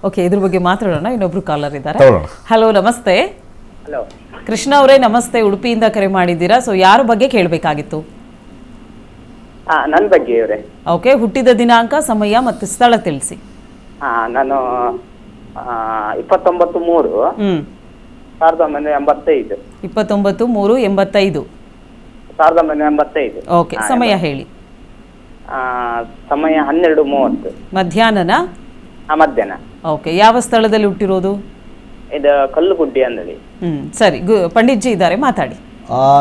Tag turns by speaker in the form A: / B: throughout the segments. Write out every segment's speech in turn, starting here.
A: Okay, ಇದ್ರ ಬಗ್ಗೆ ಮಾತಾಡೋಣ. ಇನ್ನೊಬ್ರು ಕಾಲರ್ ಇದ್ದಾರೆ. ಹಲೋ, ನಮಸ್ತೆ.
B: ಹಲೋ
A: ಕೃಷ್ಣ ಅವರೇ, ನಮಸ್ತೆ. ಉಡುಪಿಯಿಂದ ಕರೆ ಮಾಡಿದ್ದೀರಾ. ಸೊ ಯಾರ ಬಗ್ಗೆ ಕೇಳಬೇಕಾಗಿತ್ತು?
B: ನನ್ನ ಬಗ್ಗೆ ಇವರೇ.
A: ಓಕೆ, ಹುಟ್ಟಿದ ದಿನಾಂಕ, ಸಮಯ ಮತ್ತು ಸ್ಥಳ ತಿಳಿಸಿ.
B: ನಾನು 29/3/1985.
A: 29/3/85.
B: 1985.
A: ಓಕೆ, ಸಮಯ ಹೇಳಿ.
B: ಸಮಯ 12:30.
A: ಮಧ್ಯಾಹ್ನನ?
B: ಮಧ್ಯಾಹ್ನ.
A: ಓಕೆ, ಯಾವ ಸ್ಥಳದಲ್ಲಿ ಹುಟ್ಟಿರೋದು?
B: ಇದು ಕಲ್ಲುಗುಡ್ಡಿ ಅಂದಳಿ.
A: ಸರಿ, ಪಂಡಿತ್ಜಿ ಇದ್ದಾರೆ, ಮಾತಾಡಿ.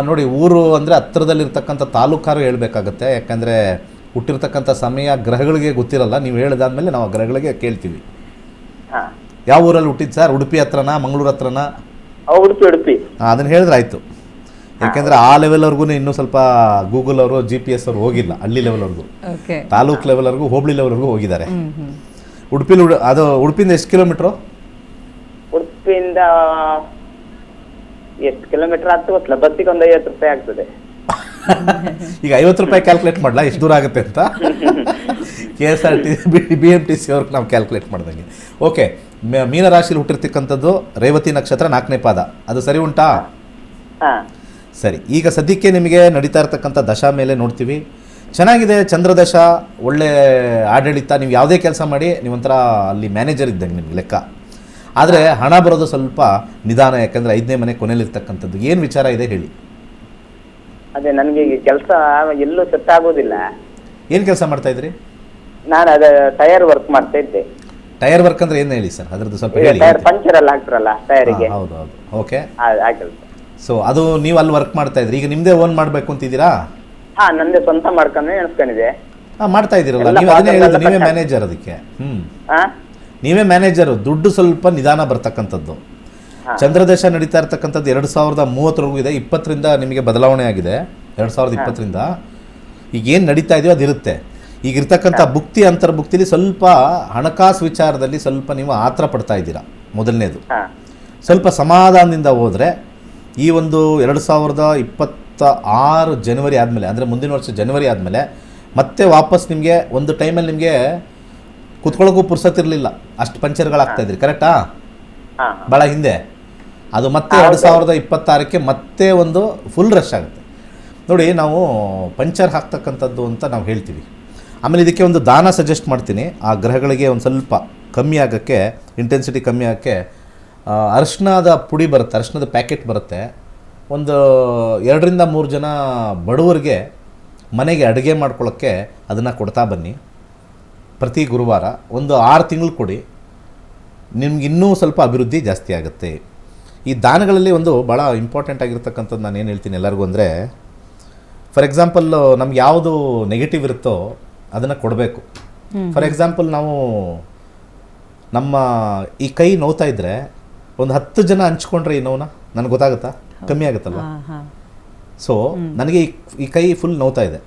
C: ನೋಡಿ, ಊರು ಅಂದರೆ ಹತ್ತಿರದಲ್ಲಿರ್ತಕ್ಕಂಥ ತಾಲೂಕಾರು ಹೇಳಬೇಕಾಗತ್ತೆ. ಯಾಕಂದರೆ ಹುಟ್ಟಿರ್ತಕ್ಕಂಥ ಸಮಯ ಗ್ರಹಗಳಿಗೆ ಗೊತ್ತಿರಲ್ಲ. ನೀವು ಹೇಳಿದಾದ್ಮೇಲೆ ನಾವು ಗ್ರಹಗಳಿಗೆ ಕೇಳ್ತೀವಿ. ಯಾವ ಊರಲ್ಲಿ ಹುಟ್ಟಿದ್ದು ಸರ್? ಉಡುಪಿ ಹತ್ರನಾ, ಮಂಗಳೂರು ಹತ್ರನಾ?
B: ಉಡುಪಿ.
C: ಅದನ್ನು ಹೇಳಿದ್ರೆ ಆಯಿತು. ಯಾಕೆಂದರೆ ಆ ಲೆವೆಲ್ವರೆಗೂ ಇನ್ನೂ ಸ್ವಲ್ಪ ಗೂಗಲ್ ಅವರು GPS ಅವರು ಹೋಗಿಲ್ಲ. ಹಳ್ಳಿ ಲೆವೆಲ್ವರೆಗೂ, ತಾಲೂಕು ಲೆವೆಲ್ವರೆಗೂ, ಹೋಬಳಿ ಲೆವೆಲ್ವರೆಗೂ ಹೋಗಿದ್ದಾರೆ. ಉಡುಪಿಲಿ ಅದು ಉಡುಪಿಯಿಂದ ಎಷ್ಟು ಕಿಲೋಮೀಟ್ರು?
B: ಉಡುಪಿಯಿಂದ ಎಷ್ಟು ಕಿಲೋಮೀಟರ್ ಆಗ್ತದೆ ಗೊತ್ತಿಲ್ಲ. ಬಸ್ಸಿಗೆ ಒಂದು 50 ರೂಪಾಯಿ ಆಗ್ತದೆ.
C: ಈಗ 50 ರೂಪಾಯಿ ಕ್ಯಾಲ್ಕುಲೇಟ್ ಮಾಡಲ ಎಷ್ಟು ದೂರ ಆಗುತ್ತೆ ಅಂತ? KSRTC BMTC ಅವ್ರಿಗೆ ನಾವು ಕ್ಯಾಲ್ಕುಲೇಟ್ ಮಾಡ್ದಂಗೆ. ಓಕೆ, ಮೀನರಾಶಿಲಿ ಹುಟ್ಟಿರ್ತಕ್ಕಂಥದ್ದು ರೇವತಿ ನಕ್ಷತ್ರ, 4ನೇ ಪಾದ. ಅದು ಸರಿ ಉಂಟಾ? ಸರಿ. ಈಗ ಸದ್ಯಕ್ಕೆ ನಿಮಗೆ ನಡೀತಾ ಇರ್ತಕ್ಕಂಥ ದಶಾ ಮೇಲೆ ನೋಡ್ತೀವಿ. ಚೆನ್ನಾಗಿದೆ. ಚಂದ್ರದಶ ಒಳ್ಳೆ ಆಡಳಿತ. ನೀವು ಯಾವುದೇ ಕೆಲಸ ಮಾಡಿ ನೀವೊಂಥರ ಅಲ್ಲಿ ಮ್ಯಾನೇಜರ್ ಇದ್ದಂಗೆ ನಿಮ್ಗೆ ಲೆಕ್ಕ. ಆದರೆ ಹಣ ಬರೋದು ಸ್ವಲ್ಪ ನಿಧಾನ. ಯಾಕಂದರೆ 5ನೇ ಮನೆ ಕೊನೆಯಲ್ಲಿರ್ತಕ್ಕಂಥದ್ದು. ಏನು ವಿಚಾರ ಇದೆ ಹೇಳಿ.
B: ಅದೇ ನನಗೆ ಕೆಲಸ ಎಲ್ಲೂ ಸೆಟ್ ಆಗೋದಿಲ್ಲ.
C: ಏನು ಕೆಲಸ ಮಾಡ್ತಾ ಇದ್ರಿ?
B: ನಾನು ಅದೇ ಟೈರ್ ವರ್ಕ್ ಮಾಡ್ತಾ ಇದ್ದೆ.
C: ಟೈರ್ ವರ್ಕ್ ಅಂದ್ರೆ ಏನು ಹೇಳಿ ಸರ್, ಅದ್ರದ್ದು ಸ್ವಲ್ಪ ಹೇಳಿ.
B: ಟೈರ್ ಪಂಚರ್ ಎಲ್ಲ ಹಾಕ್ತಾರಲ್ಲ ಟೈರಿಗೆ.
C: ಹೌದು ಹೌದು. ಓಕೆ,
B: ಆ ಕೆಲಸ.
C: ಸೊ ಅದು ನೀವು ಅಲ್ಲಿ ವರ್ಕ್ ಮಾಡ್ತಾ ಇದ್ರಿ. ಈಗ ನಿಮ್ಮದೇ ಓನ್ ಮಾಡಬೇಕು ಅಂತಿದ್ದೀರಾ?
B: ನಂದೇ ಸ್ವಂತ ಮಾಡ್ಕೊಂಡು ಎಣಿಸ್ಕೊಂಡಿದೆ.
C: ಮಾಡ್ತಾ ಇದ್ದೀರಲ್ಲ ನೀವು. ಅದನ್ನೇ ಹೇಳಿದ್ದು, ನೀವೇ ಮ್ಯಾನೇಜರ್ ಅದಕ್ಕೆ. ನೀವೇ ಮ್ಯಾನೇಜರು. ದುಡ್ಡು ಸ್ವಲ್ಪ ನಿಧಾನ ಬರ್ತಕ್ಕಂಥದ್ದು. ಚಂದ್ರದಶ ನಡೀತಾ ಇರ್ತಕ್ಕಂಥದ್ದು 2030 ಇದೆ. 20ರಿಂದ ನಿಮಗೆ ಬದಲಾವಣೆ ಆಗಿದೆ. 2020ರಿಂದ ಈಗ ಏನು ನಡೀತಾ ಇದೆಯೋ ಅದಿರುತ್ತೆ. ಈಗ ಇರ್ತಕ್ಕಂಥ ಭುಕ್ತಿ, ಅಂತರ್ಭುಕ್ತಿಲಿ ಸ್ವಲ್ಪ ಹಣಕಾಸು ವಿಚಾರದಲ್ಲಿ ಸ್ವಲ್ಪ ನೀವು ಆತರ ಪಡ್ತಾ ಇದ್ದೀರಾ. ಮೊದಲನೇದು, ಸ್ವಲ್ಪ ಸಮಾಧಾನದಿಂದ ಹೋದರೆ ಈ ಒಂದು 2026 ಜನವರಿ ಆದಮೇಲೆ, ಅಂದರೆ ಮುಂದಿನ ವರ್ಷ ಜನವರಿ ಆದಮೇಲೆ ಮತ್ತೆ ವಾಪಸ್ ನಿಮಗೆ ಒಂದು ಟೈಮಲ್ಲಿ ನಿಮಗೆ ಕುತ್ಕೊಳ್ಳೋಕ್ಕೂ ಪುರ್ಸತ್ತಿರಲಿಲ್ಲ. ಅಷ್ಟು ಪಂಚರ್ಗಳಾಗ್ತಾಯಿದ್ರಿ, ಕರೆಕ್ಟಾ? ಭಾಳ ಹಿಂದೆ. ಅದು ಮತ್ತೆ 2026ಕ್ಕೆ ಮತ್ತೆ ಒಂದು ಫುಲ್ ರಶ್ ಆಗುತ್ತೆ. ನೋಡಿ, ನಾವು ಪಂಚರ್ ಹಾಕ್ತಕ್ಕಂಥದ್ದು ಅಂತ ನಾವು ಹೇಳ್ತೀವಿ. ಆಮೇಲೆ ಇದಕ್ಕೆ ಒಂದು ದಾನ ಸಜೆಸ್ಟ್ ಮಾಡ್ತೀನಿ. ಆ ಗ್ರಹಗಳಿಗೆ ಒಂದು ಸ್ವಲ್ಪ ಕಮ್ಮಿ ಆಗೋಕ್ಕೆ, ಇಂಟೆನ್ಸಿಟಿ ಕಮ್ಮಿ ಆಗೋಕ್ಕೆ ಅರಿಶಿಣದ ಪುಡಿ ಬರುತ್ತೆ, ಅರಿಶಿಣದ ಪ್ಯಾಕೆಟ್ ಬರುತ್ತೆ. ಒಂದು 2ರಿಂದ 3 ಜನ ಬಡವರಿಗೆ ಮನೆಗೆ ಅಡುಗೆ ಮಾಡ್ಕೊಳ್ಳೋಕ್ಕೆ ಅದನ್ನು ಕೊಡ್ತಾ ಬನ್ನಿ. ಪ್ರತಿ ಗುರುವಾರ ಒಂದು 6 ತಿಂಗಳು ಕೊಡಿ. ನಿಮ್ಗೆ ಇನ್ನೂ ಸ್ವಲ್ಪ ಅಭಿವೃದ್ಧಿ ಜಾಸ್ತಿ ಆಗುತ್ತೆ. ಈ ದಾನಗಳಲ್ಲಿ ಒಂದು ಭಾಳ ಇಂಪಾರ್ಟೆಂಟ್ ಆಗಿರ್ತಕ್ಕಂಥದ್ದು ನಾನು ಏನು ಹೇಳ್ತೀನಿ ಎಲ್ಲರಿಗೂ ಅಂದರೆ, ಫಾರ್ ಎಕ್ಸಾಂಪಲ್ ನಮ್ಗೆ ಯಾವುದು ನೆಗೆಟಿವ್ ಇರುತ್ತೋ ಅದನ್ನು ಕೊಡಬೇಕು. ಫಾರ್ ಎಕ್ಸಾಂಪಲ್ ನಾವು ನಮ್ಮ ಈ ಕೈ ನೋವ್ತಾ ಇದ್ದರೆ ಒಂದು 10 ಜನ ಹಂಚ್ಕೊಂಡ್ರೆ ಈ ನೋವನ್ನ ನನಗೆ ಗೊತ್ತಾಗುತ್ತಾ? ಕಮ್ಮಿ ಆಗುತ್ತಲ್ವ? ಸೊ ನನಗೆ ಈ ಕೈ ಫುಲ್ ನೋವ್ತಾ ಇದೆ.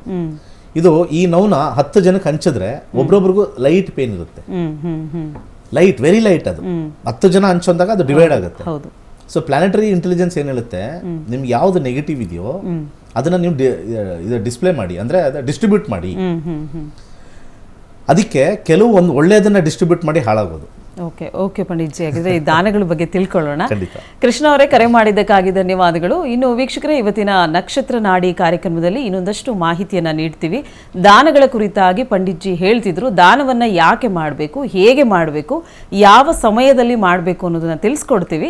C: ಇದು ಈ ನೋವನ್ನ 10 ಜನಕ್ಕೆ ಹಂಚಿದ್ರೆ ಒಬ್ರೊಬ್ರಿಗೂ ಲೈಟ್ ಪೇನ್ ಇರುತ್ತೆ. Light, very light. ಅದು 10 ಜನ ಹಂಚೊಂದಾಗ ಅದು ಡಿವೈಡ್ ಆಗುತ್ತೆ. ಸೊ ಪ್ಲಾನೆಟರಿ ಇಂಟೆಲಿಜೆನ್ಸ್ ಏನು ಹೇಳುತ್ತೆ, ನಿಮ್ಗೆ ಯಾವುದು ನೆಗೆಟಿವ್ ಇದೆಯೋ ಅದನ್ನು ನೀವು ಡಿಸ್ಪ್ಲೇ ಮಾಡಿ, ಅಂದರೆ ಡಿಸ್ಟ್ರಿಬ್ಯೂಟ್ ಮಾಡಿ. ಅದಕ್ಕೆ ಕೆಲವು ಒಂದು ಒಳ್ಳೆಯದನ್ನು ಡಿಸ್ಟ್ರಿಬ್ಯೂಟ್ ಮಾಡಿ ಹಾಳಾಗೋದು.
A: ಓಕೆ ಓಕೆ ಪಂಡಿತ್ಜಿ, ಹಾಗಿದ್ರೆ ಈ ದಾನಗಳ ಬಗ್ಗೆ ತಿಳ್ಕೊಳ್ಳೋಣ.
C: ಖಂಡಿತ.
A: ಕೃಷ್ಣ ಅವರೇ, ಕರೆ ಮಾಡಿದ್ದಕ್ಕಾಗಿ ಧನ್ಯವಾದಗಳು. ಇನ್ನು ವೀಕ್ಷಕರೇ, ಇವತ್ತಿನ ನಕ್ಷತ್ರ ನಾಡಿ ಕಾರ್ಯಕ್ರಮದಲ್ಲಿ ಇನ್ನೊಂದಷ್ಟು ಮಾಹಿತಿಯನ್ನು ನೀಡ್ತೀವಿ. ದಾನಗಳ ಕುರಿತಾಗಿ ಪಂಡಿತ್ಜಿ ಹೇಳ್ತಿದ್ರು. ದಾನವನ್ನು ಯಾಕೆ ಮಾಡಬೇಕು, ಹೇಗೆ ಮಾಡಬೇಕು, ಯಾವ ಸಮಯದಲ್ಲಿ ಮಾಡಬೇಕು ಅನ್ನೋದನ್ನು ತಿಳಿಸ್ಕೊಡ್ತೀವಿ.